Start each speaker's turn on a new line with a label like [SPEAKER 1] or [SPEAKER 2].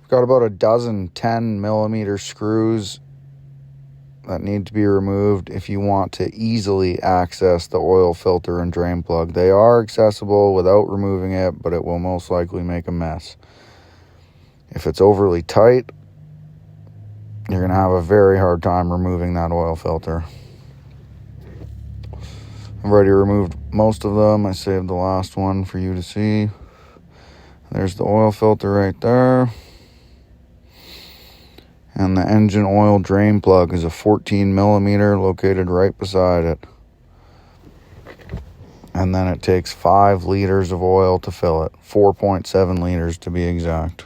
[SPEAKER 1] Got about a dozen 10mm screws that need to be removed if you want to easily access the oil filter and drain plug. They are accessible without removing it, but it will most likely make a mess. If it's overly tight, you're going to have a very hard time removing that oil filter. I've already removed most of them. I saved the last one for you to see. There's the oil filter right there. And the engine oil drain plug is a 14mm located right beside it. And then it takes 5 liters of oil to fill it. 4.7 liters to be exact.